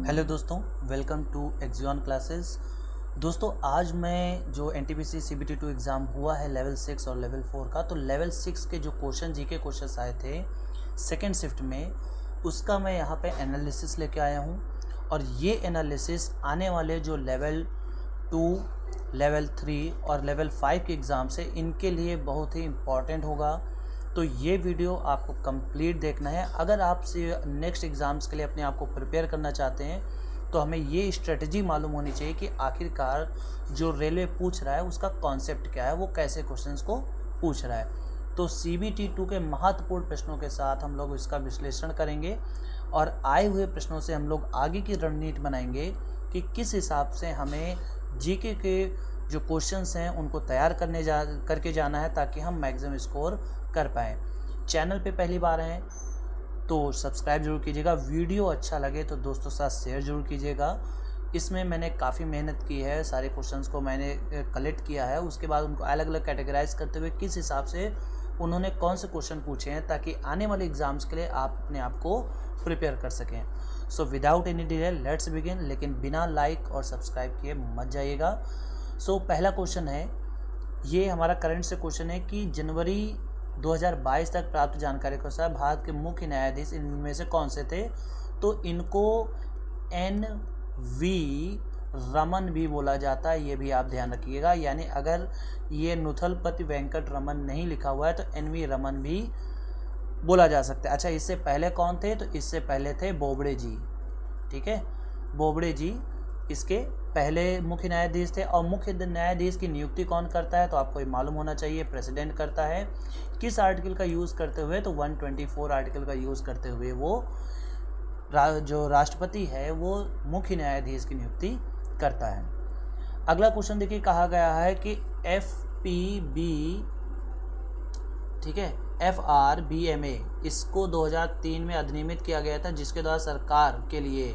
Hello दोस्तों, welcome to एक्जियन classes. दोस्तों, आज मैं जो एनटीपीसी सीबीटी 2 एग्ज़ाम हुआ है लेवल 6 और लेवल 4 का, तो लेवल 6 के जो जीके क्वेश्चंस आए थे सेकेंड शिफ्ट में, उसका मैं यहाँ पे एनालिसिस लेके आया हूँ। और ये एनालिसिस आने वाले जो लेवल 2, लेवल 3 और लेवल 5 के एग्ज़ाम से इनके लिए बहुत ही इम्पॉर्टेंट होगा। तो ये वीडियो आपको कंप्लीट देखना है। अगर आप नेक्स्ट एग्ज़ाम्स के लिए अपने आप को प्रिपेयर करना चाहते हैं तो हमें ये स्ट्रेटजी मालूम होनी चाहिए कि आखिरकार जो रेलवे पूछ रहा है उसका कॉन्सेप्ट क्या है, वो कैसे क्वेश्चंस को पूछ रहा है। तो सीबीटी 2 के महत्वपूर्ण प्रश्नों के साथ हम लोग इसका विश्लेषण करेंगे और आए हुए प्रश्नों से हम लोग आगे की रणनीति बनाएंगे कि किस हिसाब से हमें जीके के जो क्वेश्चंस हैं उनको तैयार करके जाना है, ताकि हम मैक्सिमम स्कोर कर पाएँ। चैनल पे पहली बार हैं तो सब्सक्राइब जरूर कीजिएगा। वीडियो अच्छा लगे तो दोस्तों के साथ शेयर जरूर कीजिएगा। इसमें मैंने काफ़ी मेहनत की है, सारे क्वेश्चंस को मैंने कलेक्ट किया है, उसके बाद उनको अलग अलग कैटेगराइज करते हुए किस हिसाब से उन्होंने कौन से क्वेश्चन पूछे हैं, ताकि आने वाले एग्ज़ाम्स के लिए आप अपने आप को प्रिपेयर कर सकें। So without any delay let's begin. लेकिन बिना लाइक और सब्सक्राइब किए मत जाइएगा। सो पहला क्वेश्चन है, ये हमारा करंट से क्वेश्चन है कि जनवरी 2022 तक प्राप्त जानकारी के अनुसार भारत के मुख्य न्यायाधीश इनमें से कौन से थे। तो इनको NV रमन भी बोला जाता है, ये भी आप ध्यान रखिएगा। यानी अगर ये नुथलपति वेंकट रमन नहीं लिखा हुआ है तो NV रमन भी बोला जा सकता है। अच्छा, इससे पहले कौन थे? तो इससे पहले थे बोबड़े जी। ठीक है, बोबड़े जी इसके पहले मुख्य न्यायाधीश थे। और मुख्य न्यायाधीश की नियुक्ति कौन करता है? तो आपको ये मालूम होना चाहिए, प्रेसिडेंट करता है। किस आर्टिकल का यूज़ करते हुए? तो 124 आर्टिकल का यूज़ करते हुए वो जो राष्ट्रपति है वो मुख्य न्यायाधीश की नियुक्ति करता है। अगला क्वेश्चन देखिए, कहा गया है कि FPB, ठीक है, FRBMA इसको 2003 में अधिनियमित किया गया था, जिसके द्वारा सरकार के लिए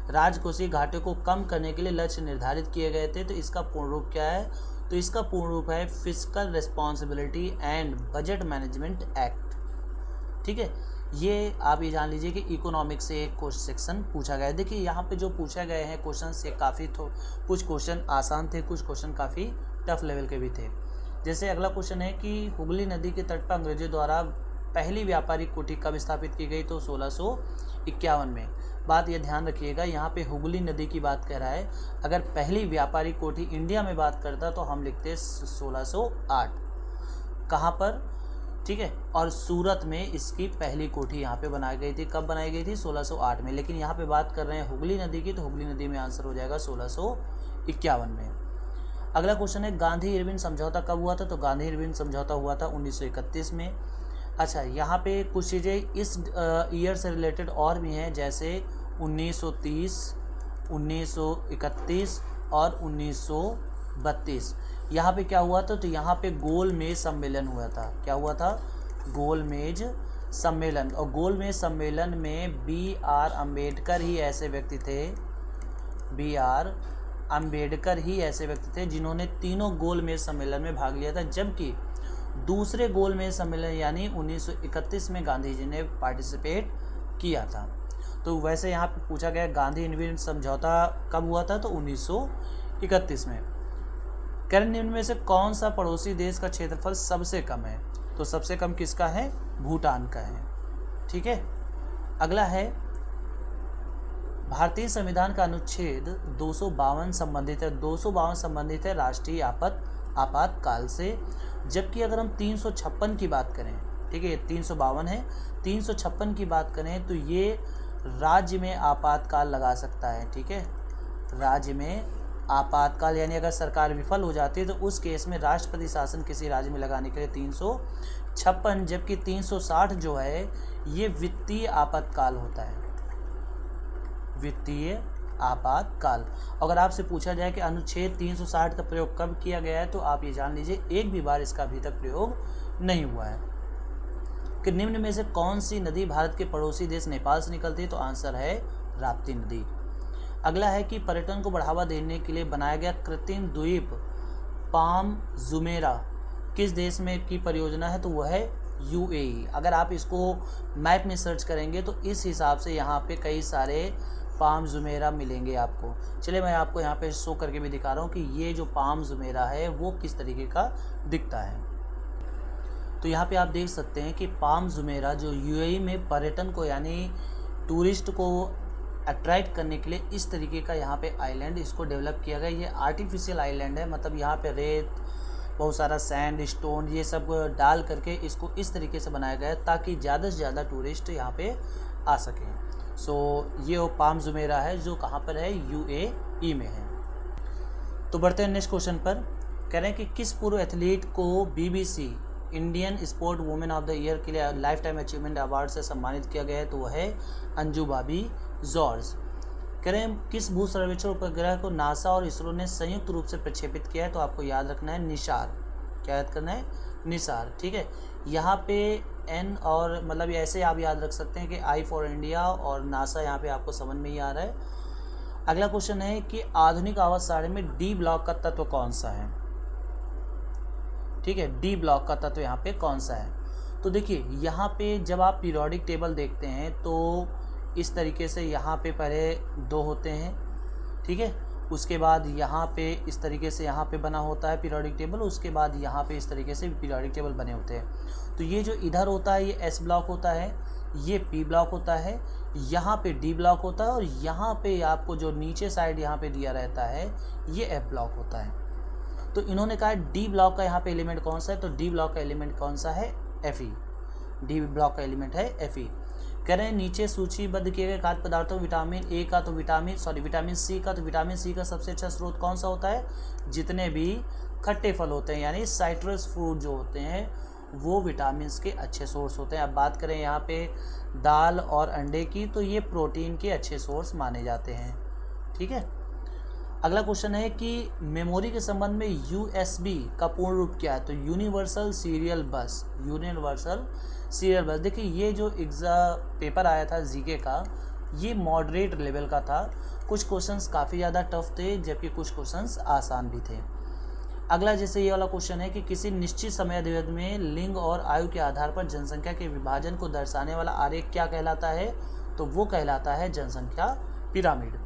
राजकोषीय घाटे को कम करने के लिए लक्ष्य निर्धारित किए गए थे। तो इसका पूर्ण रूप क्या है? तो इसका पूर्ण रूप है fiscal responsibility and budget management act. ठीक है, ये आप ये जान लीजिए कि इकोनॉमिक्स से एक सेक्शन पूछा गया है। देखिए यहाँ पे जो पूछा गए हैं क्वेश्चन, ये काफ़ी कुछ क्वेश्चन आसान थे, कुछ क्वेश्चन काफ़ी टफ लेवल के भी थे। जैसे अगला क्वेश्चन है कि हुगली नदी के तट पर अंग्रेजों द्वारा पहली व्यापारिक कोठी कब स्थापित की गई? तो 1651 में। बात यह ध्यान रखिएगा, यहाँ पे हुगली नदी की बात कर रहा है। अगर पहली व्यापारिक कोठी इंडिया में बात करता तो हम लिखते 1608। कहाँ पर? ठीक है, और सूरत में इसकी पहली कोठी यहाँ पे बनाई गई थी। कब बनाई गई थी? 1608 में। लेकिन यहाँ पे बात कर रहे हैं हुगली नदी की, तो हुगली नदी में आंसर हो जाएगा 1651 में। अगला क्वेश्चन है, गांधी इरविन समझौता कब हुआ था? तो गांधी इरविन समझौता हुआ था 1931 में। अच्छा, यहाँ पे कुछ चीज़ें इस ईयर से रिलेटेड और भी हैं, जैसे 1930, 1931 और 1932। यहाँ पे क्या हुआ था? तो यहाँ पे गोलमेज सम्मेलन हुआ था। क्या हुआ था? गोलमेज सम्मेलन। और गोलमेज सम्मेलन में BR अम्बेडकर ही ऐसे व्यक्ति थे, BR अम्बेडकर ही ऐसे व्यक्ति थे जिन्होंने तीनों गोलमेज सम्मेलन में भाग लिया था। जबकि दूसरे गोलमेज सम्मेलन यानी 1931 में गांधी जी ने पार्टिसिपेट किया था। तो वैसे यहाँ पे पूछा गया गांधी इरविन समझौता कब हुआ था? तो 1931 में। करण निम्न में से कौन सा पड़ोसी देश का क्षेत्रफल सबसे कम है? तो सबसे कम किसका है? भूटान का है। ठीक है, अगला है, भारतीय संविधान का अनुच्छेद 252 संबंधित है। 252 संबंधित है राष्ट्रीय आपातकाल से। जबकि अगर हम 356 की बात करें, ठीक है, 352 है, 356 की बात करें तो ये राज्य में आपातकाल लगा सकता है। ठीक है, राज्य में आपातकाल यानी अगर सरकार विफल हो जाती है तो उस केस में राष्ट्रपति शासन किसी राज्य में लगाने के लिए 356। जबकि 360 जो है ये वित्तीय आपातकाल होता है, वित्तीय आपातकाल। अगर आपसे पूछा जाए कि अनुच्छेद 360 का प्रयोग कब किया गया है, तो आप ये जान लीजिए एक भी बार इसका अभी तक प्रयोग नहीं हुआ है। कि निम्न में से कौन सी नदी भारत के पड़ोसी देश नेपाल से निकलती है? तो आंसर है राप्ती नदी। अगला है कि पर्यटन को बढ़ावा देने के लिए बनाया गया कृत्रिम द्वीप पाम जुमेरा किस देश में की परियोजना है? तो वह है UAE। अगर आप इसको मैप में सर्च करेंगे तो इस हिसाब से यहाँ पे कई सारे पाम जुमेरा मिलेंगे आपको। चलिए मैं आपको यहाँ पे शो करके भी दिखा रहा हूँ कि ये जो पाम जुमेरा है वो किस तरीके का दिखता है। तो यहाँ पे आप देख सकते हैं कि पाम जुमेरा जो यूएई में पर्यटन को यानी टूरिस्ट को अट्रैक्ट करने के लिए इस तरीके का यहाँ पे आइलैंड इसको डेवलप किया गया। ये आर्टिफिशियल आइलैंड है, मतलब यहाँ पे रेत, बहुत सारा सैंड, स्टोन, ये सब डाल करके इसको इस तरीके से बनाया गया है ताकि ज़्यादा से ज़्यादा टूरिस्ट यहाँ पे आ सकें। सो ये वो पाम जुमेरा है जो कहाँ पर है, यूएई में है। तो बढ़ते हैं नेक्स्ट क्वेश्चन पर। कह रहे हैं कि किस पूर्व एथलीट को BBC Indian sport women of the year के लिए लाइफ टाइम अचीवमेंट अवार्ड से सम्मानित किया गया है, तो वह है अंजू बॉबी जॉर्ज। कह रहे हैं किस भू सर्वेक्षण उपग्रह को नासा और इसरो ने संयुक्त रूप से प्रक्षेपित किया है, तो आपको याद रखना है निसार। क्या याद करना है, निसार, ठीक है। यहाँ पे एन और मतलब ऐसे आप याद रख सकते हैं कि आई फॉर इंडिया और नासा यहाँ पे आपको समझ में ही आ रहा है। अगला क्वेश्चन है कि आधुनिक आवास सारणी में डी ब्लॉक का तत्व कौन सा है, ठीक है, डी ब्लॉक का तत्व यहाँ पे कौन सा है। तो देखिए यहाँ पे जब आप पीरियोडिक टेबल देखते हैं तो इस तरीके से यहाँ पे पहले 2 होते हैं, ठीक है, उसके बाद यहाँ पे इस तरीके से यहाँ पे बना होता है पीरियोडिक टेबल, उसके बाद यहाँ पे इस तरीके से पीरियोडिक टेबल बने होते हैं। तो ये जो इधर होता है ये एस ब्लॉक होता है, ये पी ब्लॉक होता है, यहाँ पे डी ब्लॉक होता है और यहाँ पे आपको जो नीचे साइड यहाँ पे दिया रहता है ये एफ ब्लॉक होता है। तो इन्होंने कहा डी ब्लॉक का यहाँ पे एलिमेंट कौन सा है, तो डी ब्लॉक का एलिमेंट कौन सा है, एफ ई। डी ब्लॉक का एलिमेंट है एफ ई। कह रहे हैं नीचे सूचीबद्ध किए गए खाद्य पदार्थों विटामिन ए का तो विटामिन सी का, तो विटामिन सी का सबसे अच्छा स्रोत कौन सा होता है, जितने भी खट्टे फल होते हैं यानी साइट्रस फ्रूट जो होते हैं वो विटामिन के अच्छे सोर्स होते हैं। अब बात करें यहाँ पे दाल और अंडे की, तो ये प्रोटीन के अच्छे सोर्स माने जाते हैं, ठीक है। अगला क्वेश्चन है कि मेमोरी के संबंध में यूएसबी का पूर्ण रूप क्या है, तो यूनिवर्सल सीरियल बस। यूनिवर्सल सीरियल बस। देखिए ये जो पेपर आया था जीके का ये मॉडरेट लेवल का था, कुछ क्वेश्चंस काफ़ी ज़्यादा टफ थे जबकि कुछ क्वेश्चंस आसान भी थे। अगला जैसे ये वाला क्वेश्चन है कि किसी निश्चित समय अवधि में लिंग और आयु के आधार पर जनसंख्या के विभाजन को दर्शाने वाला आरेख क्या कहलाता है, तो वो कहलाता है जनसंख्या पिरामिड।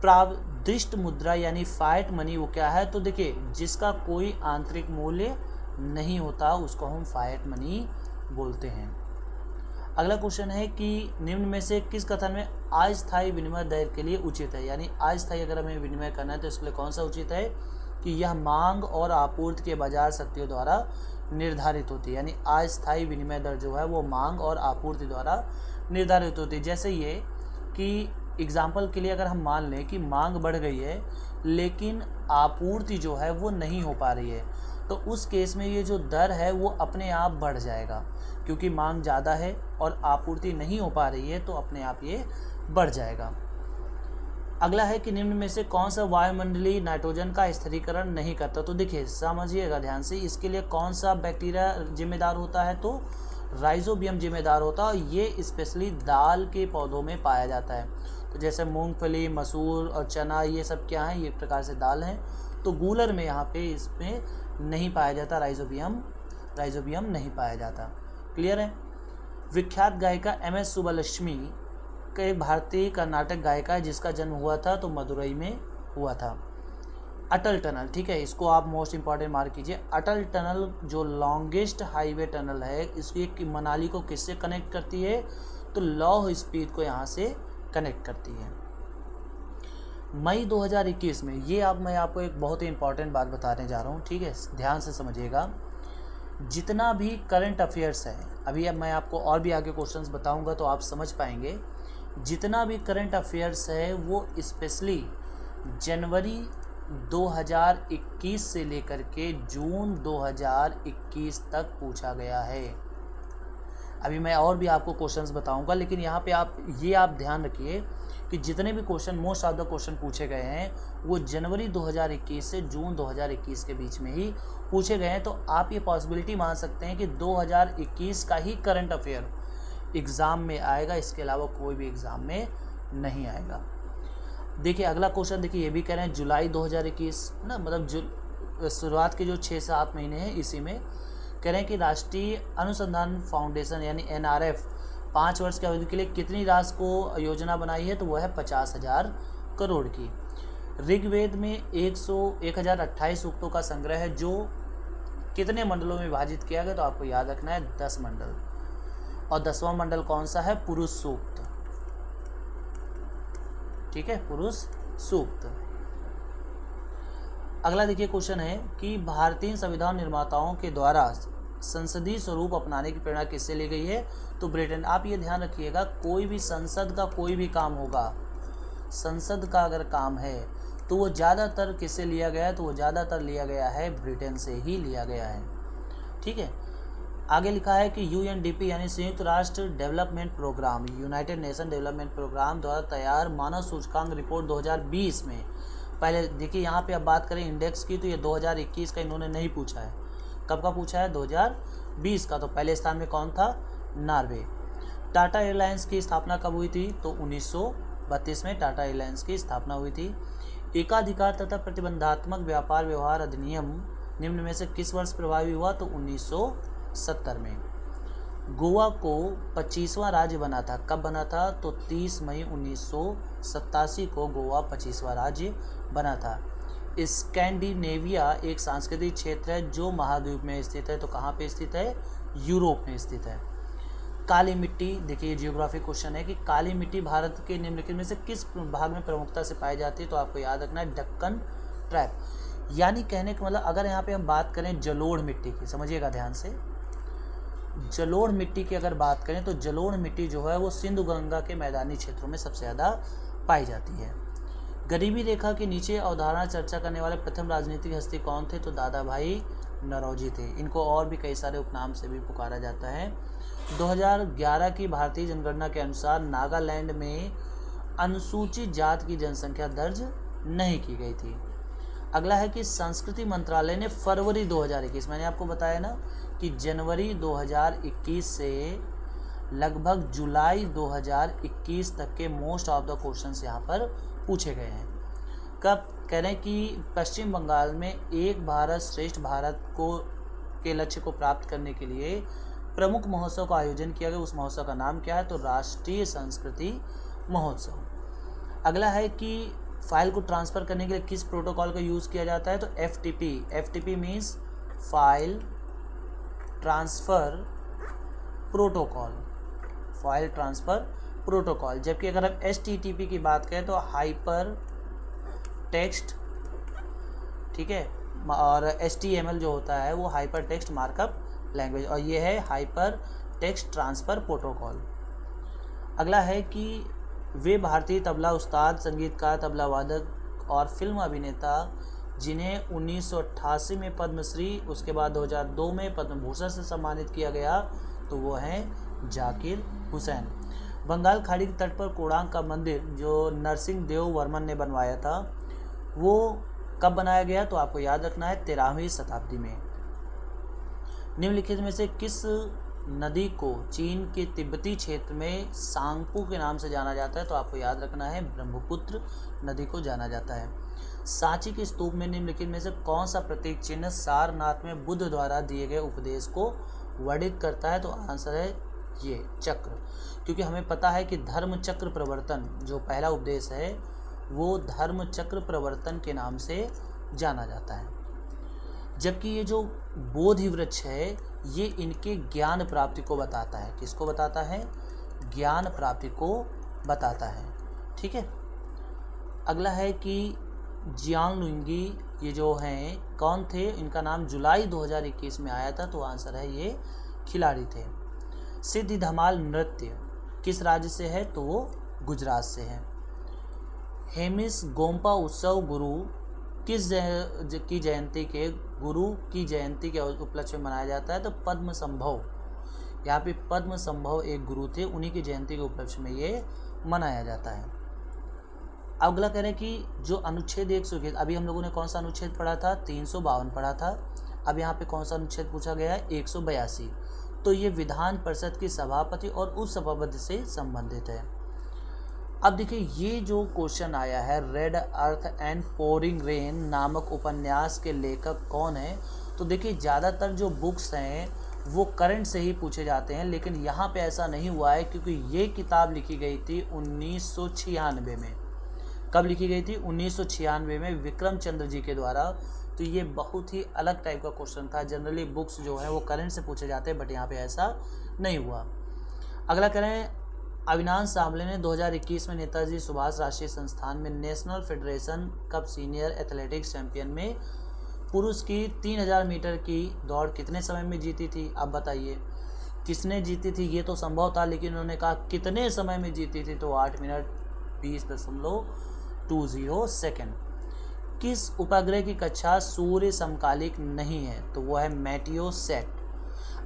प्रादिष्ट मुद्रा यानी फाइट मनी वो क्या है, तो देखिए जिसका कोई आंतरिक मूल्य नहीं होता उसको हम फाइट मनी बोलते हैं। अगला क्वेश्चन है कि निम्न में से किस कथन में अस्थायी विनिमय दर के लिए उचित है, यानी अस्थायी अगर हमें विनिमय करना है तो इसके लिए कौन सा उचित है कि यह मांग और आपूर्ति के बाजार शक्तियों द्वारा निर्धारित होती है, यानी अस्थायी विनिमय दर जो है वो मांग और आपूर्ति द्वारा निर्धारित होती है। जैसे ये कि एग्जाम्पल के लिए अगर हम मान लें कि मांग बढ़ गई है लेकिन आपूर्ति जो है वो नहीं हो पा रही है, तो उस केस में ये जो दर है वो अपने आप बढ़ जाएगा, क्योंकि मांग ज़्यादा है और आपूर्ति नहीं हो पा रही है तो अपने आप ये बढ़ जाएगा। अगला है कि निम्न में से कौन सा वायुमंडलीय नाइट्रोजन का स्थिरीकरण नहीं करता, तो देखिए समझिएगा ध्यान से, इसके लिए कौन सा बैक्टीरिया जिम्मेदार होता है, तो राइजोबियम जिम्मेदार होता है। ये स्पेशली दाल के पौधों में पाया जाता है, तो जैसे मूंगफली, मसूर और चना ये सब क्या हैं, ये एक प्रकार से दाल हैं। तो गूलर में यहाँ पे इसमें नहीं पाया जाता, राइजोबियम नहीं पाया जाता। क्लियर है। विख्यात गायिका MS सुब्बलक्ष्मी का एक भारतीय कर्नाटक गायिका है जिसका जन्म हुआ था तो मदुरई में हुआ था। अटल टनल, ठीक है, इसको आप मोस्ट इंपॉर्टेंट मार्क कीजिए। अटल टनल जो लॉन्गेस्ट हाईवे टनल है, इसकी मनाली को किससे कनेक्ट करती है, तो लौह स्पीड को यहाँ से कनेक्ट करती है। मई 2021 में ये मैं आपको एक बहुत ही इंपॉर्टेंट बात बताने जा रहा हूँ, ठीक है, ध्यान से समझिएगा। जितना भी करंट अफेयर्स है, अभी अब मैं आपको और भी आगे क्वेश्चंस बताऊंगा तो आप समझ पाएंगे, जितना भी करंट अफेयर्स है वो स्पेशली जनवरी 2021 से लेकर के जून 2021 तक पूछा गया है। अभी मैं और भी आपको क्वेश्चंस बताऊंगा, लेकिन यहाँ पे आप ध्यान रखिए कि जितने भी question most of the question पूछे गए हैं वो जनवरी 2021 से जून 2021 के बीच में ही पूछे गए हैं। तो आप ये पॉसिबिलिटी मान सकते हैं कि 2021 का ही करंट अफेयर एग्ज़ाम में आएगा, इसके अलावा कोई भी एग्ज़ाम में नहीं आएगा। देखिए अगला क्वेश्चन, देखिए ये भी कह रहे हैं जुलाई 2021 ना, मतलब शुरुआत के जो 6-7 महीने हैं इसी में कह रहे हैं कि राष्ट्रीय अनुसंधान फाउंडेशन यानी NRF 5 वर्ष की अवधि के लिए कितनी राशि को योजना बनाई है, तो वो है 50,000 करोड़ की। ऋग्वेद में 1028 सूक्तों का संग्रह है जो कितने मंडलों में विभाजित किया गया, तो आपको याद रखना है 10 मंडल। और 10वां मंडल कौन सा है, पुरुष सूक्त। ठीक है, पुरुष सूक्त। अगला देखिए क्वेश्चन है कि भारतीय संविधान निर्माताओं के द्वारा संसदीय स्वरूप अपनाने की प्रेरणा किससे ली गई है, तो ब्रिटेन। आप ये ध्यान रखिएगा, कोई भी संसद का कोई भी काम होगा, संसद का अगर काम है तो वो ज़्यादातर किससे लिया गया है, तो वो ज़्यादातर लिया गया है ब्रिटेन से ही लिया गया है। ठीक है, आगे लिखा है कि UNDP यानी संयुक्त राष्ट्र development programme, United Nation development programme द्वारा तैयार मानव सूचकांक रिपोर्ट 2020 में, पहले देखिए यहाँ पे अब बात करें इंडेक्स की, तो ये 2021 का इन्होंने नहीं पूछा है। कब का पूछा है, 2020 का। तो पहले स्थान में कौन था, नॉर्वे। टाटा एयरलाइंस की स्थापना कब हुई थी, तो 1932 में टाटा एयरलाइंस की स्थापना हुई थी। एकाधिकार तथा प्रतिबंधात्मक व्यापार व्यवहार अधिनियम निम्न में से किस वर्ष प्रभावी हुआ, तो 1970 में। गोवा को 25वां राज्य बना था, कब बना था, तो 30 मई 1987 को गोवा 25वां राज्य बना था। स्कैंडिनेविया एक सांस्कृतिक क्षेत्र है जो महाद्वीप में स्थित है, तो कहाँ पे स्थित है, यूरोप में स्थित है। काली मिट्टी, देखिए जियोग्राफी क्वेश्चन है कि काली मिट्टी भारत के निम्नलिखित में से किस भाग में प्रमुखता से पाई जाती है, तो आपको याद रखना है दक्कन ट्रैप। यानी कहने का मतलब, अगर यहाँ पे हम बात करें जलोढ़ मिट्टी की, समझिएगा ध्यान से, जलोढ़ मिट्टी की अगर बात करें तो जलोढ़ मिट्टी जो है वो सिंधु गंगा के मैदानी क्षेत्रों में सबसे ज़्यादा पाई जाती है। गरीबी रेखा के नीचे अवधारणा चर्चा करने वाले प्रथम राजनीतिक हस्ती कौन थे, तो दादा भाई नौरोजी थे। इनको और भी कई सारे उपनाम से भी पुकारा जाता है। 2011 की भारतीय जनगणना के अनुसार नागालैंड में अनुसूचित जात की जनसंख्या दर्ज नहीं की गई थी। अगला है कि संस्कृति मंत्रालय ने फरवरी 2021, मैंने आपको बताया ना कि जनवरी 2021 से लगभग जुलाई 2021 तक के मोस्ट ऑफ द क्वेश्चंस यहाँ पर पूछे गए हैं। कब कह रहे हैं कि पश्चिम बंगाल में एक भारत श्रेष्ठ भारत को के लक्ष्य को प्राप्त करने के लिए प्रमुख महोत्सव का आयोजन किया गया। उस महोत्सव का नाम क्या है, तो राष्ट्रीय संस्कृति महोत्सव। अगला है कि फाइल को ट्रांसफ़र करने के लिए किस प्रोटोकॉल का यूज़ किया जाता है, तो FTP। FTP means file transfer protocol, file transfer protocol. जबकि अगर हम HTTP की बात करें तो हाइपर टेक्स्ट, ठीक है, और HTML जो होता है वो हाइपर टेक्स्ट मार्कअप लैंग्वेज, और ये है हाइपर टेक्स्ट ट्रांसफ़र प्रोटोकॉल। अगला है कि वे भारतीय तबला उस्ताद, संगीतकार, तबला वादक और फिल्म अभिनेता जिन्हें 1988 में पद्मश्री, उसके बाद 2002 में पद्म भूषण से सम्मानित किया गया, तो वो हैं जाकिर हुसैन। बंगाल खाड़ी के तट पर कोणार्क का मंदिर जो नरसिंह देव वर्मन ने बनवाया था, वो कब बनाया गया, तो आपको याद रखना है 13वीं शताब्दी में। निम्नलिखित में से किस नदी को चीन के तिब्बती क्षेत्र में सांगपू के नाम से जाना जाता है, तो आपको याद रखना है ब्रह्मपुत्र नदी को जाना जाता है। सांची के स्तूप में निम्नलिखित में से कौन सा प्रतीक चिन्ह सारनाथ में बुद्ध द्वारा दिए गए उपदेश को वर्णित करता है, तो आंसर है ये चक्र। क्योंकि हमें पता है कि धर्म चक्र प्रवर्तन जो पहला उपदेश है वो धर्म चक्र प्रवर्तन के नाम से जाना जाता है। जबकि ये जो बोधि वृक्ष है ये इनके ज्ञान प्राप्ति को बताता है। किसको बताता है, ज्ञान प्राप्ति को बताता है। ठीक है, अगला है कि जियांग लुंगी ये जो हैं कौन थे, इनका नाम जुलाई 2021 में आया था, तो आंसर है ये खिलाड़ी थे। सिद्धि धमाल नृत्य किस राज्य से है, तो वो गुजरात से है। हेमिस गोम्पा उत्सव गुरु की जयंती के उपलक्ष्य में मनाया जाता है, तो पद्म संभव, यहाँ पे पद्म संभव एक गुरु थे, उन्हीं की जयंती के उपलक्ष्य में ये मनाया जाता है। अगला कह रहे हैं कि जो अनुच्छेद 121, अभी हम लोगों ने कौन सा अनुच्छेद पढ़ा था, 352 पढ़ा था। अब यहाँ पे कौन सा अनुच्छेद पूछा गया है, 182। तो ये विधान परिषद की सभापति और उस सभापति से संबंधित है। अब देखिए ये जो क्वेश्चन आया है, red earth and pouring rain नामक उपन्यास के लेखक कौन है, तो देखिए ज़्यादातर जो बुक्स हैं वो करंट से ही पूछे जाते हैं, लेकिन यहाँ पे ऐसा नहीं हुआ है क्योंकि ये किताब लिखी गई थी 1996 में। कब लिखी गई थी? 1996 में विक्रम चंद्र जी के द्वारा। तो ये बहुत ही अलग टाइप का क्वेश्चन था। जनरली बुक्स जो है वो करंट से पूछे जाते हैं, बट यहाँ पे ऐसा नहीं हुआ। अगला करें, अविनाश सावले ने 2021 में नेताजी सुभाष राष्ट्रीय संस्थान में national federation cup senior athletics champion में पुरुष की 3000 मीटर की दौड़ कितने समय में जीती थी? अब बताइए किसने जीती थी? ये तो संभव था, लेकिन उन्होंने कहा कितने समय में जीती थी, तो 8 मिनट 20.20 सेकेंड। किस उपग्रह की कक्षा सूर्य समकालिक नहीं है? तो वो है मेटियोसैट।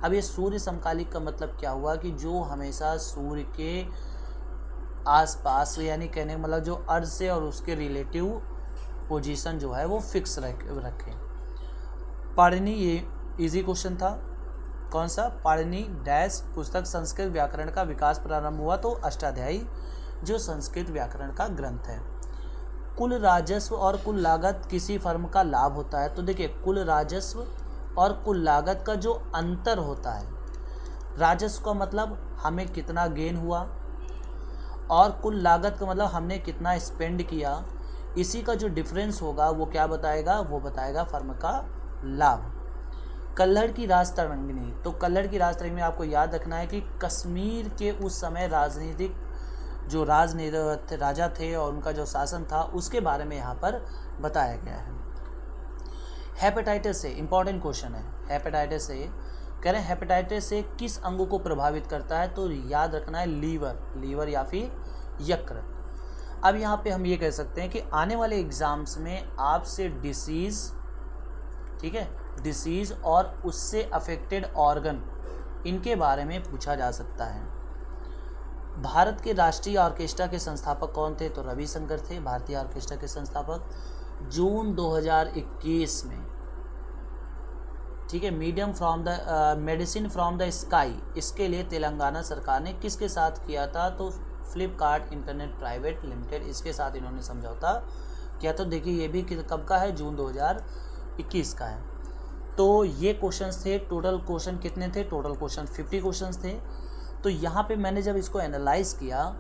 अब ये सूर्य समकालिक का मतलब क्या हुआ कि जो हमेशा सूर्य के आसपास, यानी कहने का मतलब जो अर्थ से और उसके रिलेटिव पोजीशन जो है वो फिक्स रखें। पाणिनि, ये इजी क्वेश्चन था। कौन सा? पाणिनि डैश पुस्तक संस्कृत व्याकरण का विकास प्रारंभ हुआ? तो अष्टाध्यायी, जो संस्कृत व्याकरण का ग्रंथ है। कुल राजस्व और कुल लागत किसी फर्म का लाभ होता है? तो देखिए, कुल राजस्व और कुल लागत का जो अंतर होता है, राजस्व का मतलब हमें कितना गेन हुआ और कुल लागत का मतलब हमने कितना स्पेंड किया, इसी का जो डिफरेंस होगा वो क्या बताएगा? वो बताएगा फर्म का लाभ। कल्हड़ की राजतरंगिणी, तो कल्हड़ की राजतरंगिणी आपको याद रखना है कि कश्मीर के उस समय राजनीतिक जो राजा थे और उनका जो शासन था उसके बारे में यहाँ पर बताया गया है। हेपेटाइटिस से, इंपॉर्टेंट क्वेश्चन है। हेपेटाइटिस से कह रहे हैं, हेपेटाइटिस से किस अंग को प्रभावित करता है? तो याद रखना है लीवर या फिर यकृत। अब यहाँ पे हम ये कह सकते हैं कि आने वाले एग्जाम्स में आपसे डिसीज़, ठीक है, डिसीज़ और उससे अफेक्टेड ऑर्गन, इनके बारे में पूछा जा सकता है। भारत के राष्ट्रीय ऑर्केस्ट्रा के संस्थापक कौन थे? तो रविशंकर थे, भारतीय ऑर्केस्ट्रा के संस्थापक। जून 2021 में, ठीक है, मेडिसिन फ्रॉम द स्काई, इसके लिए तेलंगाना सरकार ने किसके साथ किया था? तो फ्लिपकार्ट इंटरनेट प्राइवेट लिमिटेड, इसके साथ इन्होंने समझौता किया। तो देखिए ये भी कब का है? जून 2021 का है। तो ये क्वेश्चंस थे। टोटल क्वेश्चन कितने थे? टोटल क्वेश्चन 50 क्वेश्चंस थे। तो यहाँ पे मैंने जब इसको एनालाइज किया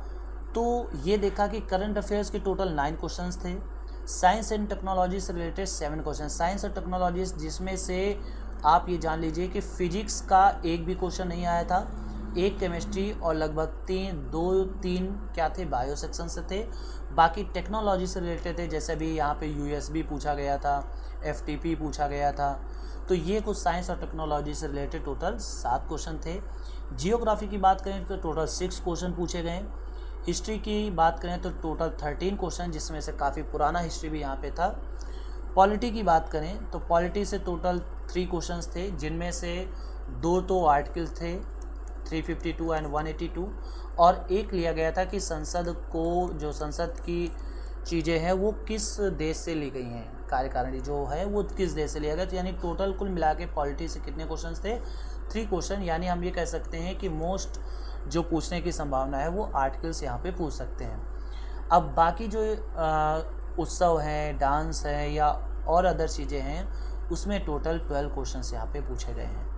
तो ये देखा कि करंट अफेयर्स के टोटल 9 क्वेश्चंस थे। साइंस एंड टेक्नोलॉजी से रिलेटेड 7 क्वेश्चन, साइंस और टेक्नोलॉजी, जिसमें से आप ये जान लीजिए कि फिजिक्स का एक भी क्वेश्चन नहीं आया था, एक केमिस्ट्री और लगभग 3 क्या थे? बायो सेक्शन से थे। बाकी टेक्नोलॉजी से रिलेटेड थे, जैसे भी यहाँ पे यूएसबी पूछा गया था, एफटीपी पूछा गया था। तो ये कुछ साइंस और टेक्नोलॉजी से रिलेटेड टोटल 7 क्वेश्चन थे। जियोग्राफी की बात करें तो टोटल 6 क्वेश्चन पूछे गए। हिस्ट्री की बात करें तो टोटल 13 क्वेश्चन, जिसमें से काफ़ी पुराना हिस्ट्री भी यहाँ पे था। पॉलिटी की बात करें तो पॉलिटी से टोटल 3 क्वेश्चंस थे, जिनमें से 2 तो आर्टिकल थे 352 एंड 182, और एक लिया गया था कि संसद की चीज़ें हैं वो किस देश से ली गई हैं, कार्यकारिणी जो है वो किस देश से लिया गया। तो यानी टोटल कुल मिला के पॉलिटी से कितने क्वेश्चंस थे? 3 क्वेश्चन। यानी हम ये कह सकते हैं कि मोस्ट जो पूछने की संभावना है वो आर्टिकल्स यहाँ पे पूछ सकते हैं। अब बाकी जो उत्सव हैं, डांस है या और अदर चीज़ें हैं, उसमें टोटल 12 क्वेश्चंस यहाँ पे पूछे गए हैं।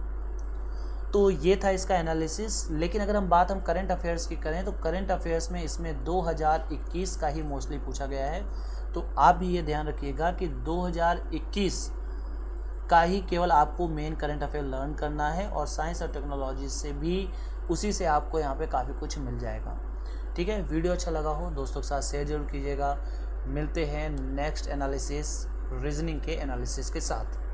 तो ये था इसका एनालिसिस। लेकिन अगर हम करंट अफेयर्स की करें तो करंट अफेयर्स में इसमें 2021 का ही मोस्टली पूछा गया है। तो आप भी ये ध्यान रखिएगा कि 2021 का ही केवल आपको मेन करंट अफेयर लर्न करना है, और साइंस और टेक्नोलॉजी से भी उसी से आपको यहाँ पे काफ़ी कुछ मिल जाएगा। ठीक है, वीडियो अच्छा लगा हो दोस्तों के साथ शेयर जरूर कीजिएगा। मिलते हैं नेक्स्ट एनालिसिस रीजनिंग के एनालिसिस के साथ।